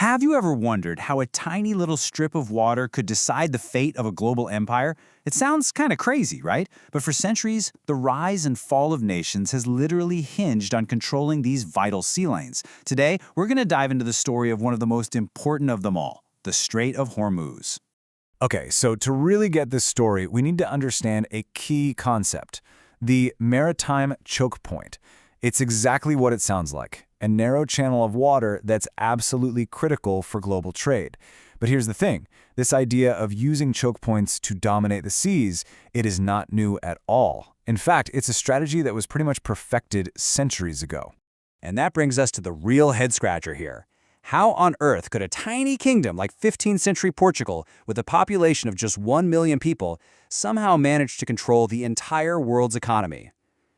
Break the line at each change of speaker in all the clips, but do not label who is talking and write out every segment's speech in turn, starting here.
Have you ever wondered how a tiny little strip of water could decide the fate of a global empire? It sounds kind of crazy, right? But for centuries, the rise and fall of nations has literally hinged on controlling these vital sea lanes. Today, we're going to dive into the story of one of the most important of them all, the Strait of Hormuz.
Okay, so to really get this story, we need to understand a key concept, the maritime choke point. It's exactly what it sounds like, a narrow channel of water that's absolutely critical for global trade. But here's the thing, this idea of using choke points to dominate the seas, it is not new at all. In fact, it's a strategy that was pretty much perfected centuries ago.
And that brings us to the real head-scratcher here. How on earth could a tiny kingdom like 15th century Portugal, with a population of just 1 million people, somehow manage to control the entire world's economy?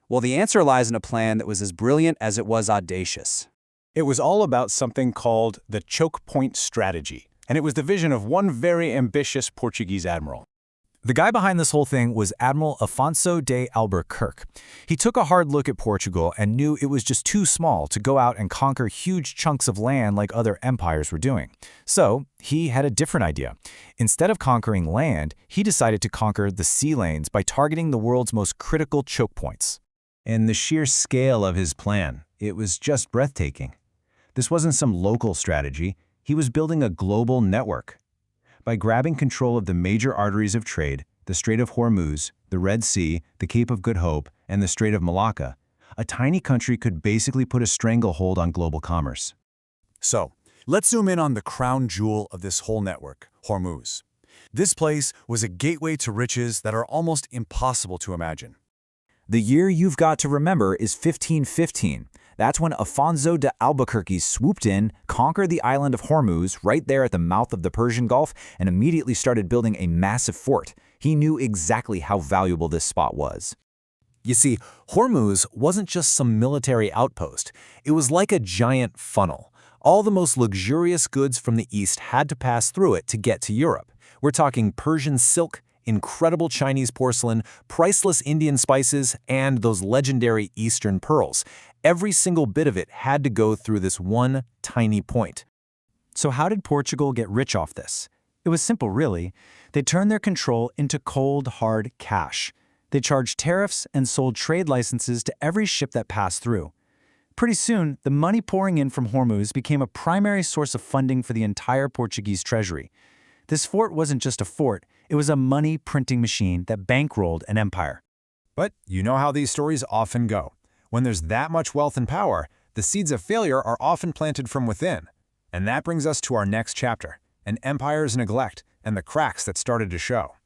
Well, the answer lies in a plan that was as brilliant as it was audacious.
It was all about something called the choke point strategy, and it was the vision of one very ambitious Portuguese admiral.
The guy behind this whole thing was Admiral Afonso de Albuquerque. He took a hard look at Portugal and knew it was just too small to go out and conquer huge chunks of land like other empires were doing. So he had a different idea. Instead of conquering land, he decided to conquer the sea lanes by targeting the world's most critical choke points.
And the sheer scale of his plan, it was just breathtaking. This wasn't some local strategy. He was building a global network. By grabbing control of the major arteries of trade, the Strait of Hormuz, the Red Sea, the Cape of Good Hope, and the Strait of Malacca, a tiny country could basically put a stranglehold on global commerce.
So, let's zoom in on the crown jewel of this whole network, Hormuz. This place was a gateway to riches that are almost impossible to imagine.
The year you've got to remember is 1515. That's when Afonso de Albuquerque swooped in, conquered the island of Hormuz right there at the mouth of the Persian Gulf, and immediately started building a massive fort. He knew exactly how valuable this spot was.
You see, Hormuz wasn't just some military outpost. It was like a giant funnel. All the most luxurious goods from the East had to pass through it to get to Europe. We're talking Persian silk, incredible Chinese porcelain, priceless Indian spices, and those legendary Eastern pearls. Every single bit of it had to go through this one tiny point.
So how did Portugal get rich off this? It was simple, really. They turned their control into cold, hard cash. They charged tariffs and sold trade licenses to every ship that passed through. Pretty soon, the money pouring in from Hormuz became a primary source of funding for the entire Portuguese treasury. This fort wasn't just a fort, it was a money-printing machine that bankrolled an empire.
But you know how these stories often go. When there's that much wealth and power, the seeds of failure are often planted from within. And that brings us to our next chapter, an empire's neglect and the cracks that started to show.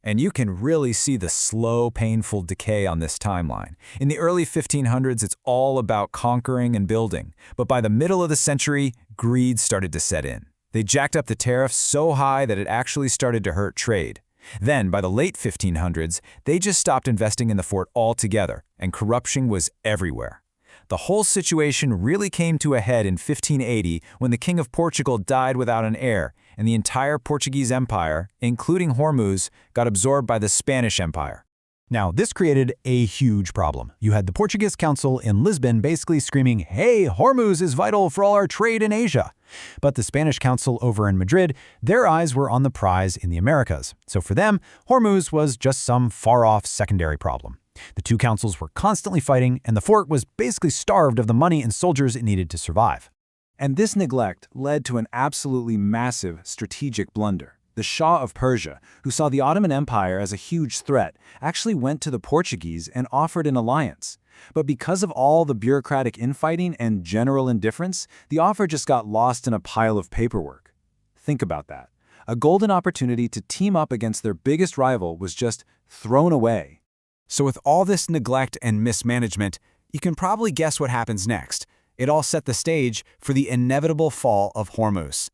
And you can really see the slow, painful decay on this timeline. In the early 1500s, it's all about conquering and building. But by the middle of the century, greed started to set in. They jacked up the tariffs so high that it actually started to hurt trade. Then, by the late 1500s, they just stopped investing in the fort altogether, and corruption was everywhere. The whole situation really came to a head in 1580 when the King of Portugal died without an heir, and the entire Portuguese Empire, including Hormuz, got absorbed by the Spanish Empire.
Now, this created a huge problem. You had the Portuguese Council in Lisbon basically screaming, "Hey, Hormuz is vital for all our trade in Asia." But the Spanish Council over in Madrid, their eyes were on the prize in the Americas. So for them, Hormuz was just some far-off secondary problem. The two councils were constantly fighting, and the fort was basically starved of the money and soldiers it needed to survive.
And this neglect led to an absolutely massive strategic blunder. The Shah of Persia, who saw the Ottoman Empire as a huge threat, actually went to the Portuguese and offered an alliance. But because of all the bureaucratic infighting and general indifference, the offer just got lost in a pile of paperwork. Think about that. A golden opportunity to team up against their biggest rival was just thrown away.
So with all this neglect and mismanagement, you can probably guess what happens next. It all set the stage for the inevitable fall of Hormuz.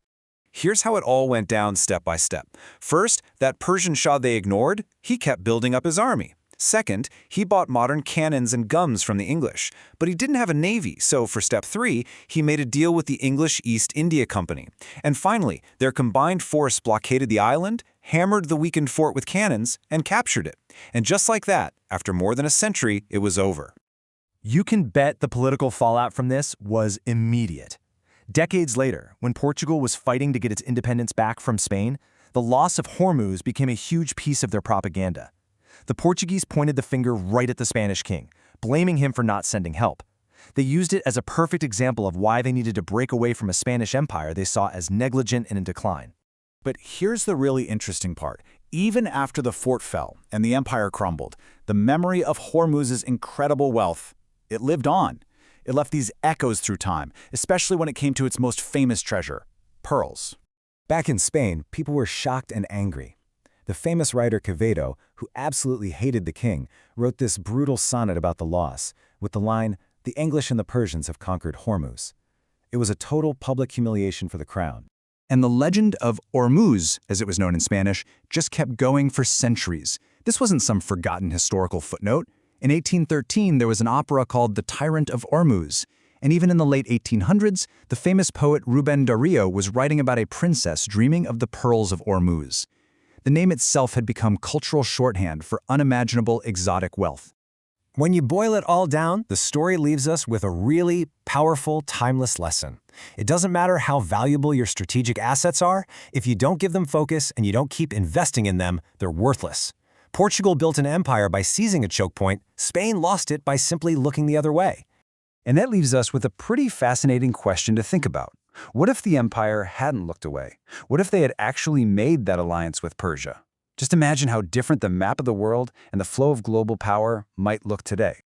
Here's how it all went down step by step. First, that Persian Shah they ignored, he kept building up his army. Second, he bought modern cannons and guns from the English, but he didn't have a navy, so for step 3, he made a deal with the English East India Company. And finally, their combined force blockaded the island, hammered the weakened fort with cannons, and captured it. And just like that, after more than a century, it was over.
You can bet the political fallout from this was immediate.
Decades later, when Portugal was fighting to get its independence back from Spain, the loss of Hormuz became a huge piece of their propaganda. The Portuguese pointed the finger right at the Spanish king, blaming him for not sending help. They used it as a perfect example of why they needed to break away from a Spanish empire they saw as negligent and in decline.
But here's the really interesting part. Even after the fort fell and the empire crumbled, the memory of Hormuz's incredible wealth, it lived on. It left these echoes through time, especially when it came to its most famous treasure, pearls.
Back in Spain, people were shocked and angry. The famous writer Quevedo, who absolutely hated the king, wrote this brutal sonnet about the loss, with the line, "The English and the Persians have conquered Hormuz." It was a total public humiliation for the crown.
And the legend of Hormuz, as it was known in Spanish, just kept going for centuries. This wasn't some forgotten historical footnote. In 1813, there was an opera called The Tyrant of Hormuz. And even in the late 1800s, the famous poet Rubén Darío was writing about a princess dreaming of the pearls of Hormuz. The name itself had become cultural shorthand for unimaginable exotic wealth.
When you boil it all down, the story leaves us with a really powerful, timeless lesson. It doesn't matter how valuable your strategic assets are, if you don't give them focus and you don't keep investing in them, they're worthless. Portugal built an empire by seizing a choke point. Spain lost it by simply looking the other way.
And that leaves us with a pretty fascinating question to think about. What if the empire hadn't looked away? What if they had actually made that alliance with Persia? Just imagine how different the map of the world and the flow of global power might look today.